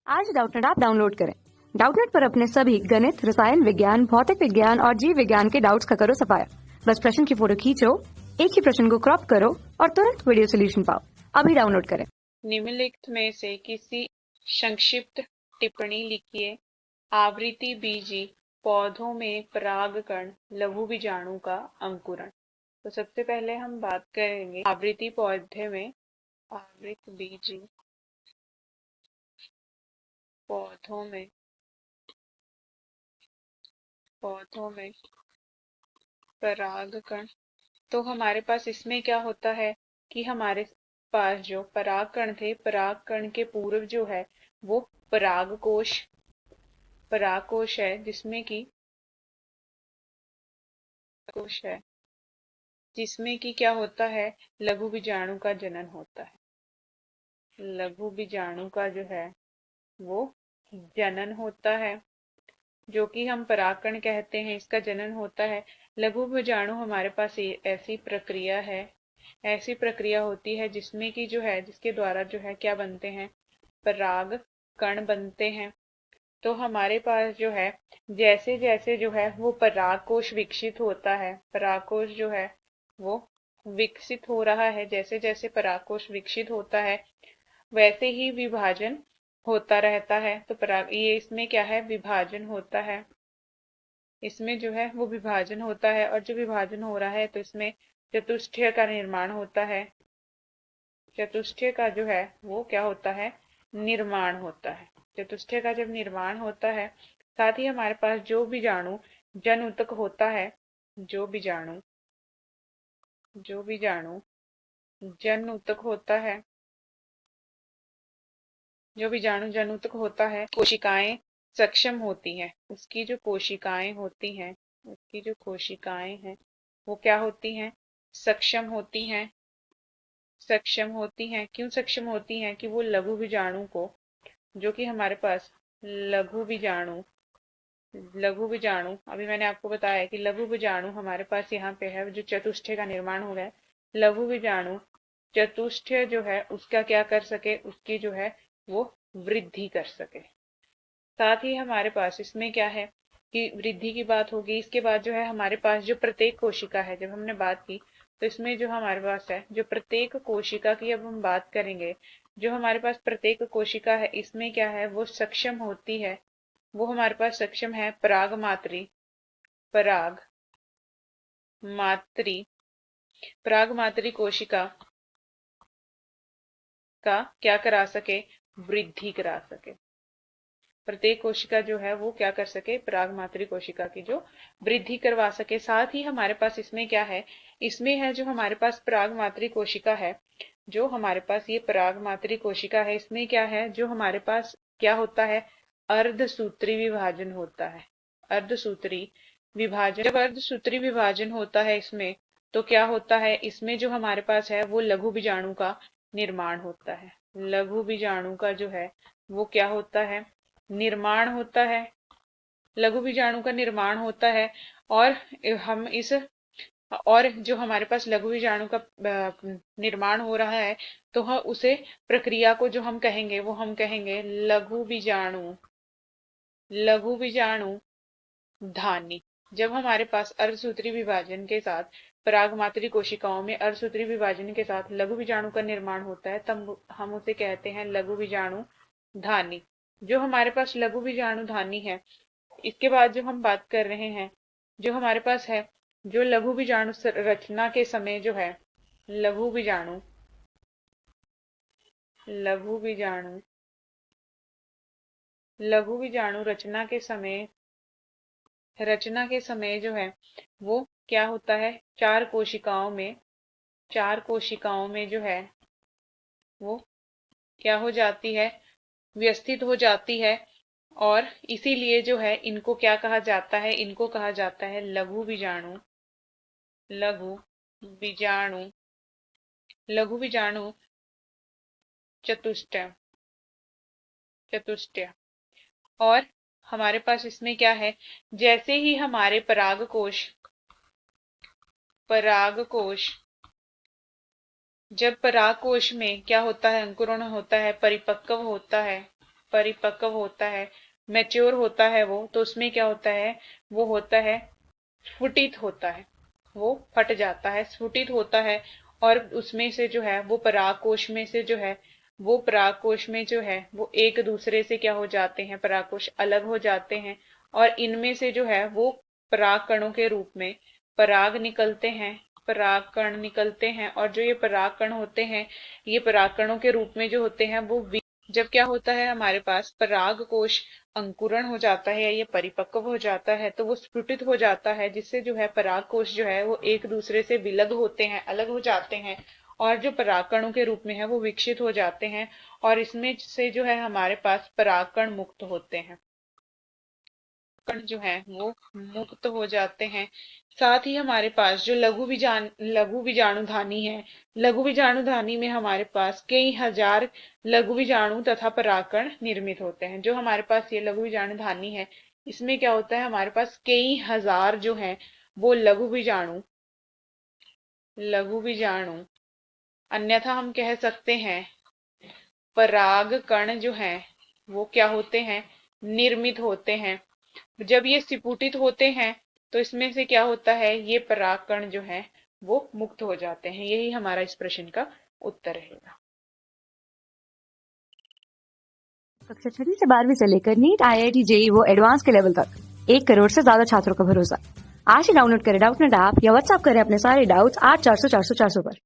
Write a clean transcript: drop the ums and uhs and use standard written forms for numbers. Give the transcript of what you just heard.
आज Doubtnut app download करें। Doubtnut पर अपने सभी गणित, रसायन विज्ञान, भौतिक विज्ञान और जीव विज्ञान के डाउट्स का करो सफाया। बस प्रश्न की फोटो खींचो, एक ही प्रश्न को क्रॉप करो और तुरंत वीडियो सोल्यूशन पाओ। अभी डाउनलोड करें। निम्नलिखित में से किसी संक्षिप्त टिप्पणी लिखिए। आवृत्ति बीजी पौधों में परागकण लघु बीजाणु का अंकुरण। तो सबसे पहले हम बात करेंगे आवृत्ति पौधे में आवृत्ति बीजी पौधों में परागकण। तो हमारे पास इसमें क्या होता है कि हमारे पास जो परागकण थे, परागकण के पूर्व जो है वो परागकोश है, जिसमें कि क्या होता है, लघु बीजाणु का जनन होता है। लघु बीजाणु का जो है वो जनन होता है, जो कि हम परागकण कहते हैं, इसका जनन होता है। लघु बीजाणु हमारे पास ऐसी प्रक्रिया होती है जिसमें कि जो है, जिसके द्वारा जो है क्या बनते हैं, पराग कण बनते हैं। तो हमारे पास जो है जैसे जैसे जो है वो परागकोश विकसित होता है, परागकोश जो है वो विकसित हो रहा है, जैसे जैसे परागकोश विकसित होता है वैसे ही विभाजन होता रहता है। तो ये इसमें क्या है, विभाजन होता है। इसमें जो है वो विभाजन होता है, और जो विभाजन हो रहा है तो इसमें चतुष्टय का निर्माण होता है। चतुष्टय का जो है वो क्या होता है, निर्माण होता है। चतुष्टय का जब निर्माण होता है, साथ ही हमारे पास जो बीजाणु जन ऊतक होता है, जो बीजाणु जन ऊतक होता है, जो बीजाणु जन ऊतक होता है, कोशिकाएं सक्षम होती हैं। उसकी जो कोशिकाएं हैं वो क्या होती हैं, सक्षम होती हैं। क्यों सक्षम होती हैं कि वो लघु बीजाणु को, जो कि हमारे पास लघु बीजाणु अभी मैंने आपको बताया कि लघु बीजाणु हमारे पास यहाँ पे है, जो चतुष्टय का निर्माण हो गया है। लघु बीजाणु चतुष्टय जो है उसका क्या कर सके, उसकी जो है वो वृद्धि कर सके। साथ ही हमारे पास इसमें क्या है कि वृद्धि की बात होगी। इसके बाद जो है हमारे पास जो प्रत्येक कोशिका है, जब हमने बात की तो इसमें जो हमारे पास है, जो प्रत्येक कोशिका की अब हम बात करेंगे, जो हमारे पास प्रत्येक कोशिका है इसमें क्या है, वो सक्षम होती है, वो हमारे पास सक्षम है पराग मात्री कोशिका का क्या करा सके, वृद्धि करा सके। प्रत्येक कोशिका जो है वो क्या कर सके, पराग मात्री कोशिका की जो वृद्धि करवा सके। साथ ही हमारे पास इसमें क्या है, इसमें है जो हमारे पास पराग मात्री कोशिका है, जो हमारे पास ये पराग मात्री कोशिका है, इसमें क्या है, जो हमारे पास क्या होता है, अर्धसूत्री विभाजन होता है। अर्धसूत्री विभाजन, जब अर्धसूत्री विभाजन होता है इसमें, तो क्या होता है, इसमें जो हमारे पास है वो लघु बीजाणु का निर्माण होता है। लघु बीजाणु का जो है वो क्या होता है, निर्माण होता है। लघु बीजाणु का निर्माण होता है, और हम इस और जो हमारे पास लघु बीजाणु का निर्माण हो रहा है, तो हम उसे प्रक्रिया को जो हम कहेंगे वो हम कहेंगे लघु बीजाणु धानी। जब हमारे पास अर्धसूत्री विभाजन के साथ परागमात्री कोशिकाओं में अर्धसूत्री विभाजन के साथ लघु बीजाणु का निर्माण होता है, तब हम उसे कहते हैं लघु बीजाणु धानी। जो हमारे पास लघु बीजाणु धानी है, इसके बाद जो हम बात कर रहे हैं, जो हमारे पास है, जो लघु बीजाणु रचना के समय जो है, लघु बीजाणु रचना के समय जो है वो क्या होता है, चार कोशिकाओं में जो है वो क्या हो जाती है, व्यवस्थित हो जाती है। और इसीलिए जो है इनको क्या कहा जाता है, इनको कहा जाता है लघु बीजाणु लघु बीजाणु चतुष्टय। और हमारे पास इसमें क्या है, जैसे ही हमारे परागकोश जब परागकोश में क्या होता है, अंकुरण होता है, परिपक्व होता है, परिपक्व होता है, मैच्योर होता है वो, तो उसमें क्या होता है, वो होता है स्फुटित होता है, वो फट जाता है, स्फुटित होता है। और उसमें से जो है वो परागकोश में से जो है, वो परागकोश में जो है वो एक दूसरे से क्या हो जाते हैं, परागकोश अलग हो जाते हैं। और इनमें से जो है वो पराग कणों के रूप में पराग निकलते हैं, पराग कण निकलते हैं। और जो ये पराग कण होते हैं, ये पराग कणों के रूप में जो होते हैं वो जब क्या होता है, हमारे पास पराग कोश अंकुरण हो जाता है या ये परिपक्व हो जाता है, तो वो स्फुटित हो जाता है, जिससे जो है पराग कोश जो है वो एक दूसरे से विलग होते हैं, अलग हो जाते हैं। और जो परागकणों के रूप में है वो विकसित हो जाते हैं। और इसमें से जो है हमारे पास परागकण मुक्त होते हैं, कण जो है वो मुक्त हो जाते हैं। साथ ही हमारे पास जो लघु बीजाणुधानी है, लघु बीजाणुधानी में हमारे पास कई हजार लघु बीजाणु तथा परागकण निर्मित होते हैं। जो हमारे पास ये लघु बीजाणुधानी है, इसमें क्या होता है, हमारे पास कई हजार जो है वो लघु बीजाणु अन्यथा हम कह सकते हैं पराग कण जो है वो क्या होते हैं, निर्मित होते हैं। जब ये सिपुटित होते हैं तो इसमें से क्या होता है, ये परागकण जो है वो मुक्त हो जाते हैं। यही हमारा इस प्रश्न का उत्तर रहेगा। कक्षा 6वीं से 12वीं से लेकर नीट, IIT, JEE वो एडवांस के लेवल तक 1 करोड़ से ज्यादा छात्रों का भरोसा। आज ही डाउनलोड करें डाउटनेट ऐप या व्हाट्सएप करें अपने सारे डाउट्स 8400 400 400 पर।